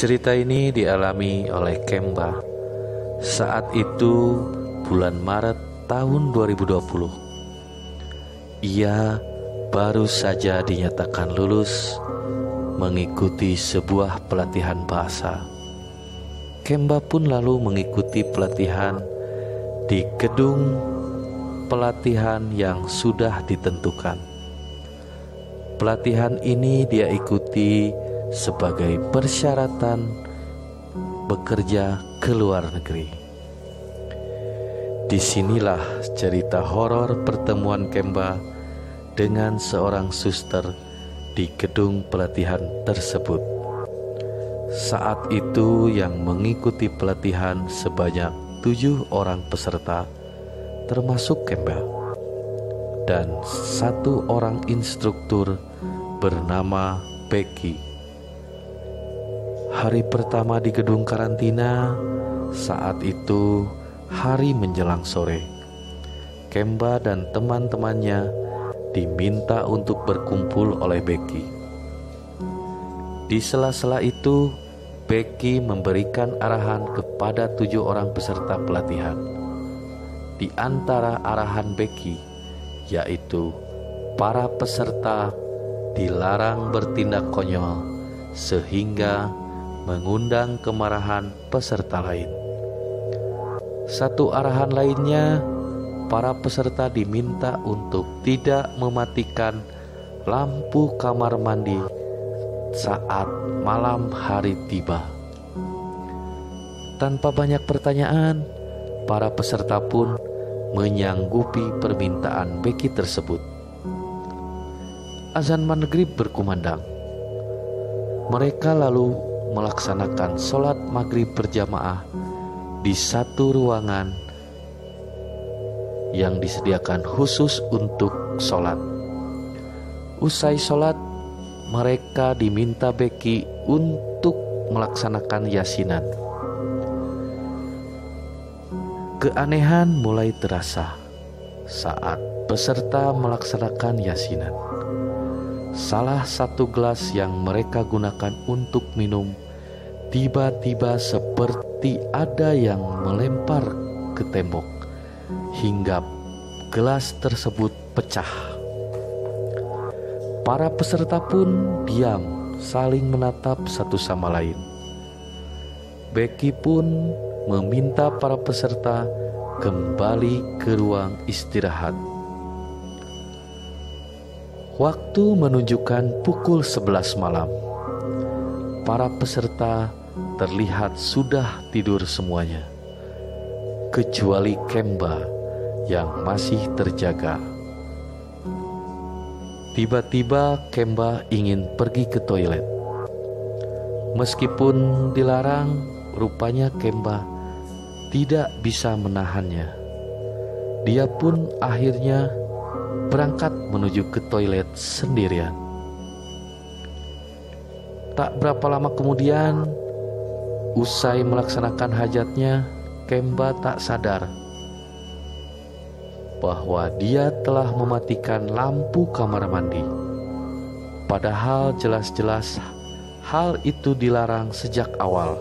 Cerita ini dialami oleh Kemba. Saat itu bulan Maret tahun 2020. Ia baru saja dinyatakan lulus mengikuti sebuah pelatihan bahasa. Kemba pun lalu mengikuti pelatihan di gedung pelatihan yang sudah ditentukan. Pelatihan ini dia ikuti sebagai persyaratan bekerja ke luar negeri. Disinilah cerita horor pertemuan Kemba dengan seorang suster di gedung pelatihan tersebut. Saat itu yang mengikuti pelatihan sebanyak 7 orang peserta, termasuk Kemba, dan 1 orang instruktur bernama Becky. Hari pertama di gedung karantina, saat itu hari menjelang sore. Kemba dan teman-temannya diminta untuk berkumpul oleh Becky. Di sela-sela itu, Becky memberikan arahan kepada 7 orang peserta pelatihan. Di antara arahan Becky, yaitu para peserta dilarang bertindak konyol sehingga mengundang kemarahan peserta lain. Satu arahan lainnya, para peserta diminta untuk tidak mematikan lampu kamar mandi saat malam hari tiba. Tanpa banyak pertanyaan, para peserta pun menyanggupi permintaan Becky tersebut. Azan maghrib berkumandang. Mereka lalu melaksanakan sholat maghrib berjamaah di satu ruangan yang disediakan khusus untuk sholat. Usai sholat, mereka diminta Becky untuk melaksanakan yasinan. Keanehan mulai terasa saat peserta melaksanakan yasinan. Salah satu gelas yang mereka gunakan untuk minum tiba-tiba seperti ada yang melempar ke tembok hingga gelas tersebut pecah. Para peserta pun diam, saling menatap satu sama lain. Becky pun meminta para peserta kembali ke ruang istirahat. Waktu menunjukkan pukul 11 malam. Para peserta terlihat sudah tidur semuanya, kecuali Kemba yang masih terjaga. Tiba-tiba Kemba ingin pergi ke toilet. Meskipun dilarang, rupanya Kemba tidak bisa menahannya. Dia pun akhirnya berangkat menuju ke toilet sendirian. Tak berapa lama kemudian, usai melaksanakan hajatnya, Kemba tak sadar bahwa dia telah mematikan lampu kamar mandi. Padahal jelas-jelas hal itu dilarang sejak awal.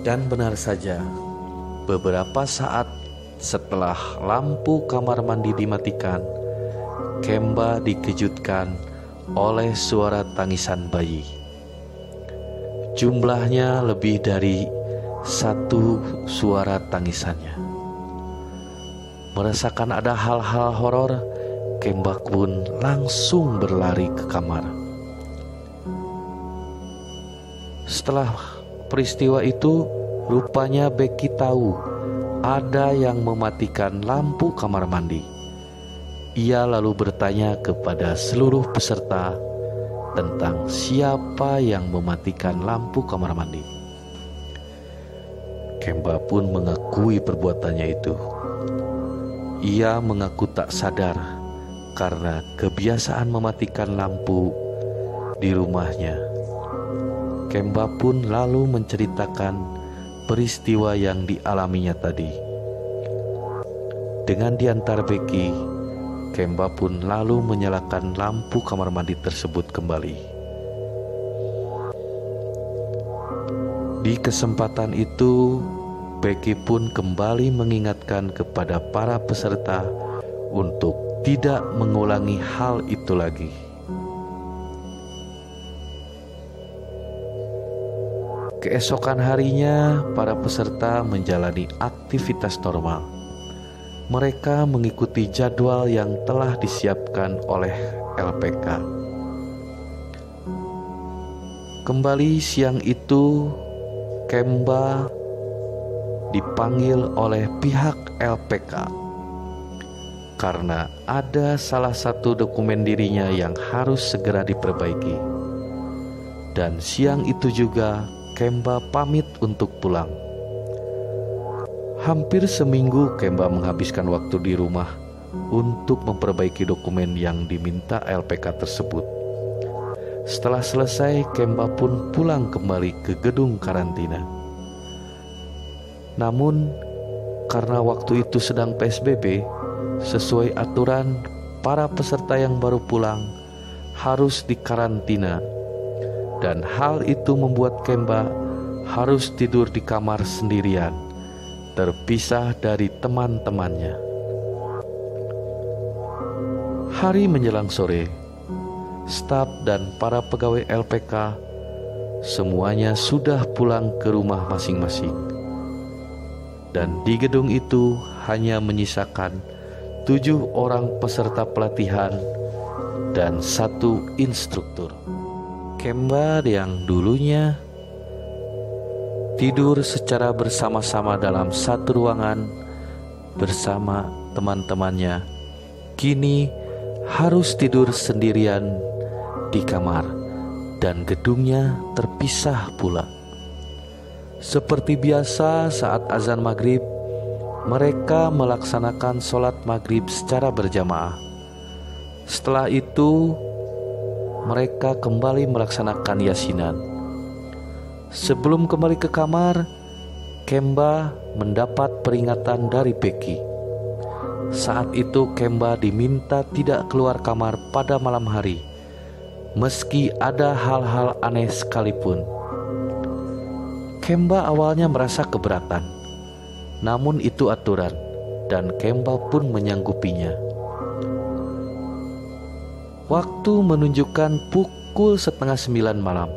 Dan benar saja, beberapa saat setelah lampu kamar mandi dimatikan, Kemba dikejutkan oleh suara tangisan bayi. Jumlahnya lebih dari 1 suara tangisannya. Merasakan ada hal-hal horor, Kemba pun langsung berlari ke kamar. Setelah peristiwa itu, rupanya Becky tahu ada yang mematikan lampu kamar mandi. Ia lalu bertanya kepada seluruh peserta tentang siapa yang mematikan lampu kamar mandi. Kemba pun mengakui perbuatannya itu. Ia mengaku tak sadar karena kebiasaan mematikan lampu di rumahnya. Kemba pun lalu menceritakan peristiwa yang dialaminya tadi. Dengan diantar Becky, Kemba pun lalu menyalakan lampu kamar mandi tersebut kembali. Di kesempatan itu, Becky pun kembali mengingatkan kepada para peserta untuk tidak mengulangi hal itu lagi. Keesokan harinya, para peserta menjalani aktivitas normal. Mereka mengikuti jadwal yang telah disiapkan oleh LPK. Kembali siang itu, Kemba dipanggil oleh pihak LPK karena ada salah satu dokumen dirinya yang harus segera diperbaiki. Dan siang itu juga Kemba pamit untuk pulang. Hampir seminggu Kemba menghabiskan waktu di rumah untuk memperbaiki dokumen yang diminta LPK tersebut. Setelah selesai, Kemba pun pulang kembali ke gedung karantina. Namun, karena waktu itu sedang PSBB, sesuai aturan, para peserta yang baru pulang harus dikarantina. Dan hal itu membuat Kemba harus tidur di kamar sendirian, terpisah dari teman-temannya. Hari menjelang sore, staf dan para pegawai LPK semuanya sudah pulang ke rumah masing-masing. Dan di gedung itu hanya menyisakan 7 orang peserta pelatihan dan 1 instruktur. Kemba yang dulunya tidur secara bersama-sama dalam satu ruangan bersama teman-temannya, kini harus tidur sendirian di kamar dan gedungnya terpisah pula. Seperti biasa saat azan maghrib, mereka melaksanakan sholat maghrib secara berjamaah. Setelah itu, mereka kembali melaksanakan yasinan. Sebelum kembali ke kamar, Kemba mendapat peringatan dari Becky. Saat itu Kemba diminta tidak keluar kamar pada malam hari, meski ada hal-hal aneh sekalipun. Kemba awalnya merasa keberatan, namun itu aturan dan Kemba pun menyanggupinya. Waktu menunjukkan pukul 8:30 malam.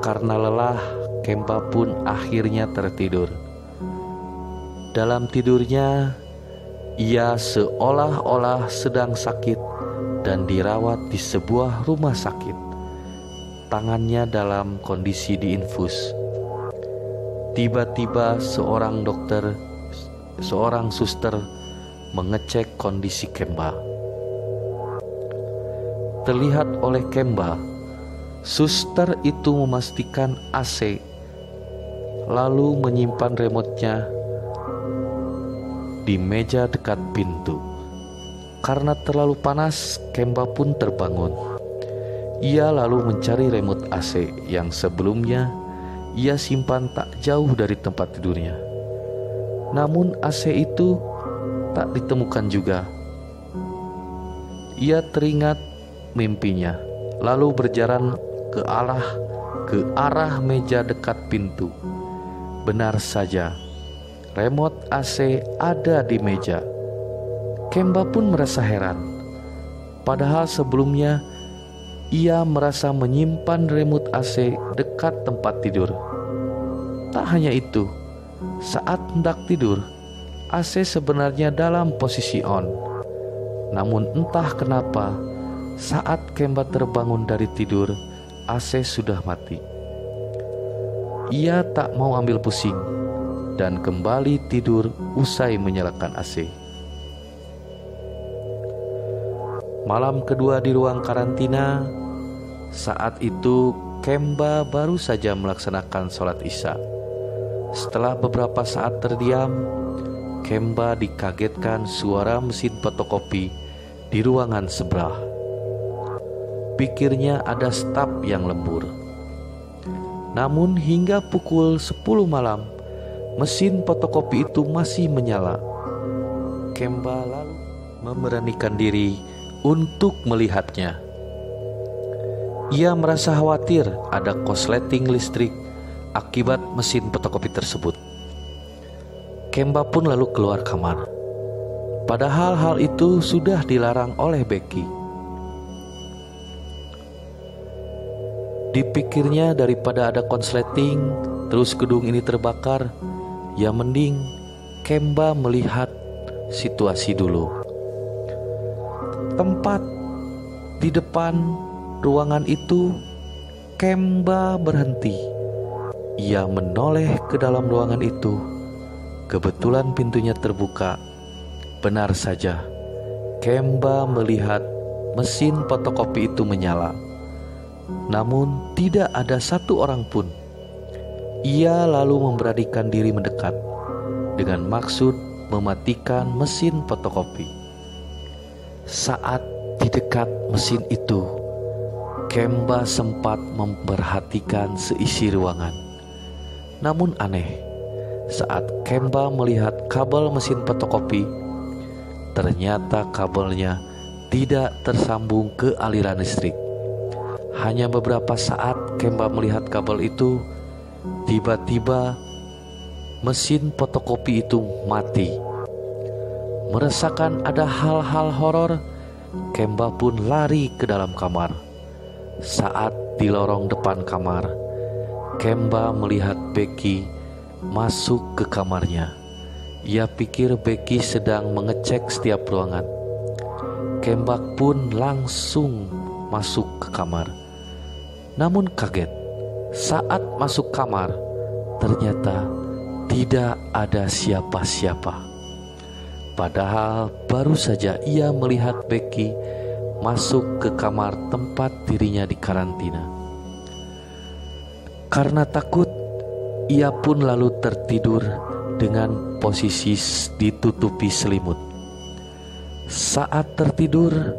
Karena lelah, Kemba pun akhirnya tertidur. Dalam tidurnya, ia seolah-olah sedang sakit dan dirawat di sebuah rumah sakit. Tangannya dalam kondisi diinfus. Tiba-tiba seorang suster mengecek kondisi Kemba. Terlihat oleh Kemba, suster itu memastikan AC, lalu menyimpan remote-nya di meja dekat pintu. Karena terlalu panas, Kemba pun terbangun. Ia lalu mencari remote AC yang sebelumnya ia simpan tak jauh dari tempat tidurnya. Namun AC itu tak ditemukan juga. Ia teringat mimpinya, lalu berjalan ke arah meja dekat pintu. Benar saja, remote AC ada di meja. Kemba pun merasa heran. Padahal sebelumnya ia merasa menyimpan remote AC dekat tempat tidur. Tak hanya itu, saat hendak tidur, AC sebenarnya dalam posisi on. Namun entah kenapa, saat Kemba terbangun dari tidur, AC sudah mati. Ia tak mau ambil pusing dan kembali tidur usai menyalakan AC. Malam kedua di ruang karantina, saat itu Kemba baru saja melaksanakan sholat Isya. Setelah beberapa saat terdiam, Kemba dikagetkan suara mesin fotokopi di ruangan sebelah. Pikirnya ada staf yang lembur. Namun hingga pukul 10 malam, mesin fotokopi itu masih menyala. Kemba lalu memberanikan diri untuk melihatnya. Ia merasa khawatir ada korsleting listrik akibat mesin fotokopi tersebut. Kemba pun lalu keluar kamar. Padahal hal itu sudah dilarang oleh Becky. Dipikirnya daripada ada konsleting terus gedung ini terbakar, ya mending Kemba melihat situasi dulu. Tempat di depan ruangan itu, Kemba berhenti. Ia menoleh ke dalam ruangan itu. Kebetulan pintunya terbuka. Benar saja, Kemba melihat mesin fotokopi itu menyala. Namun tidak ada satu orang pun. Ia lalu memberanikan diri mendekat dengan maksud mematikan mesin fotokopi. Saat di dekat mesin itu, Kemba sempat memperhatikan seisi ruangan. Namun aneh, saat Kemba melihat kabel mesin fotokopi, ternyata kabelnya tidak tersambung ke aliran listrik. Hanya beberapa saat Kemba melihat kabel itu, tiba-tiba mesin fotokopi itu mati. Merasakan ada hal-hal horor, Kemba pun lari ke dalam kamar. Saat di lorong depan kamar, Kemba melihat Becky masuk ke kamarnya. Ia pikir Becky sedang mengecek setiap ruangan. Kemba pun langsung masuk ke kamar. Namun kaget, saat masuk kamar, ternyata tidak ada siapa-siapa. Padahal baru saja ia melihat Becky masuk ke kamar tempat dirinya dikarantina. Karena takut, ia pun lalu tertidur dengan posisi ditutupi selimut. Saat tertidur,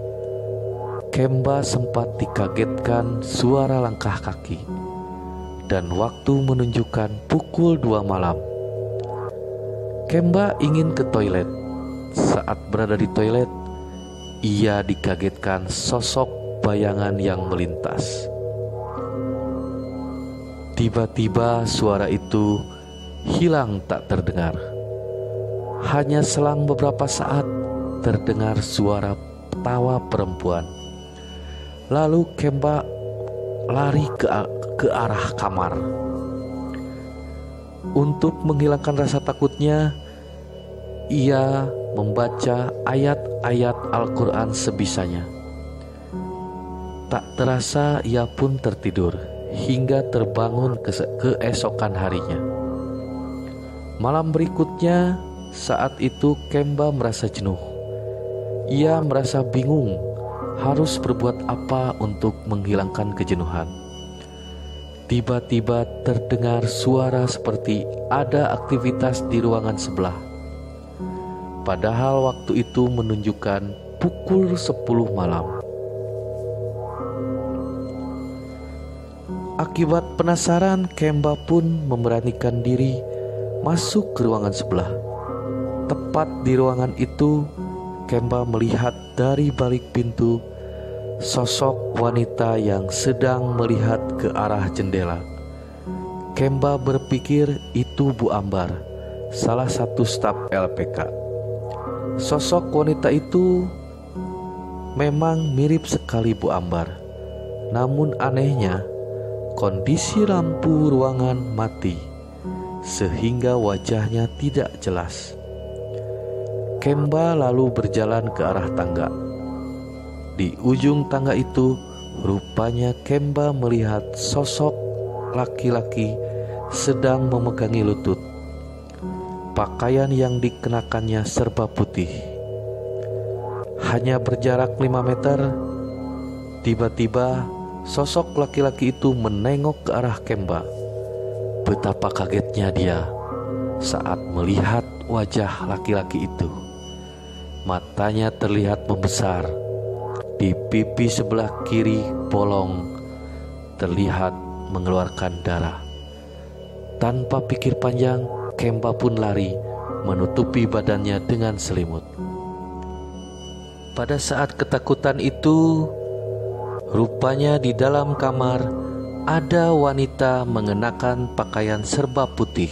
Kemba sempat dikagetkan suara langkah kaki, dan waktu menunjukkan pukul 2 malam. Kemba ingin ke toilet. Saat berada di toilet, ia dikagetkan sosok bayangan yang melintas. Tiba-tiba suara itu hilang tak terdengar. Hanya selang beberapa saat terdengar suara tawa perempuan. Lalu Kemba lari ke arah kamar. Untuk menghilangkan rasa takutnya, ia membaca ayat-ayat Al-Quran sebisanya. Tak terasa ia pun tertidur hingga terbangun keesokan harinya. Malam berikutnya, saat itu Kemba merasa jenuh. Ia merasa bingung harus berbuat apa untuk menghilangkan kejenuhan. Tiba-tiba terdengar suara seperti ada aktivitas di ruangan sebelah. Padahal waktu itu menunjukkan pukul 10 malam. Akibat penasaran, Kemba pun memberanikan diri masuk ke ruangan sebelah. Tepat di ruangan itu, Kemba melihat dari balik pintu sosok wanita yang sedang melihat ke arah jendela. Kemba berpikir itu Bu Ambar, salah satu staf LPK. Sosok wanita itu memang mirip sekali Bu Ambar. Namun anehnya, kondisi lampu ruangan mati sehingga wajahnya tidak jelas. Kemba lalu berjalan ke arah tangga. Di ujung tangga itu, rupanya Kemba melihat sosok laki-laki sedang memegangi lutut. Pakaian yang dikenakannya serba putih. Hanya berjarak 5 meter, tiba-tiba sosok laki-laki itu menengok ke arah Kemba. Betapa kagetnya dia saat melihat wajah laki-laki itu. Matanya terlihat membesar. Di pipi sebelah kiri bolong, terlihat mengeluarkan darah. Tanpa pikir panjang, Kemba pun lari menutupi badannya dengan selimut. Pada saat ketakutan itu, rupanya di dalam kamar ada wanita mengenakan pakaian serba putih.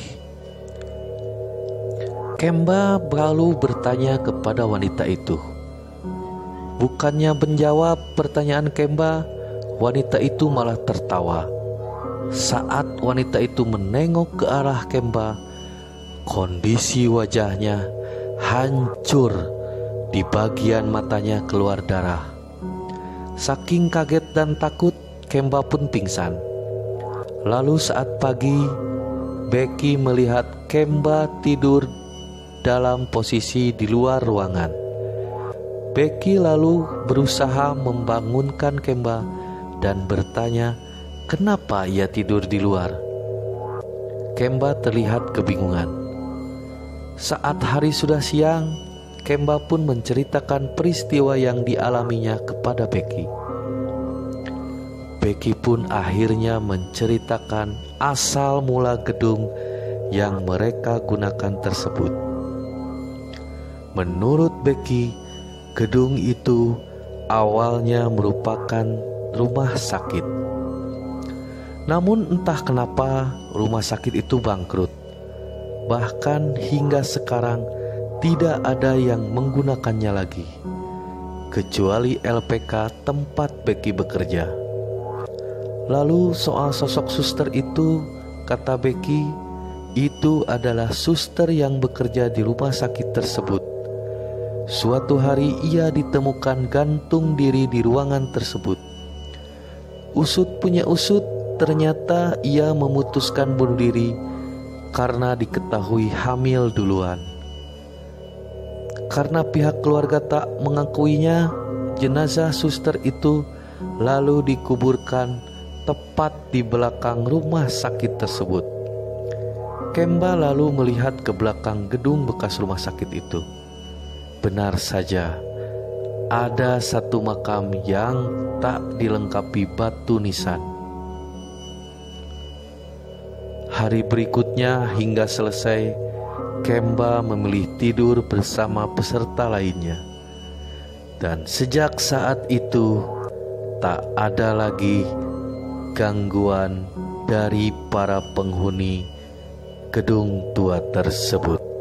Kemba lalu bertanya kepada wanita itu. Bukannya menjawab pertanyaan Kemba, wanita itu malah tertawa. Saat wanita itu menengok ke arah Kemba, kondisi wajahnya hancur, di bagian matanya keluar darah. Saking kaget dan takut, Kemba pun pingsan. Lalu saat pagi, Becky melihat Kemba tidur dalam posisi di luar ruangan. Becky lalu berusaha membangunkan Kemba dan bertanya kenapa ia tidur di luar. Kemba terlihat kebingungan. Saat hari sudah siang, Kemba pun menceritakan peristiwa yang dialaminya kepada Becky. Becky pun akhirnya menceritakan asal mula gedung yang mereka gunakan tersebut. Menurut Becky, gedung itu awalnya merupakan rumah sakit. Namun entah kenapa rumah sakit itu bangkrut. Bahkan hingga sekarang tidak ada yang menggunakannya lagi, kecuali LPK tempat Becky bekerja. Lalu soal sosok suster itu, kata Becky, itu adalah suster yang bekerja di rumah sakit tersebut. Suatu hari ia ditemukan gantung diri di ruangan tersebut. Usut punya usut, ternyata ia memutuskan bunuh diri karena diketahui hamil duluan. Karena pihak keluarga tak mengakuinya, jenazah suster itu lalu dikuburkan tepat di belakang rumah sakit tersebut. Kemba lalu melihat ke belakang gedung bekas rumah sakit itu. Benar saja, ada satu makam yang tak dilengkapi batu nisan. Hari berikutnya hingga selesai, Kemba memilih tidur bersama peserta lainnya. Dan sejak saat itu, tak ada lagi gangguan dari para penghuni gedung tua tersebut.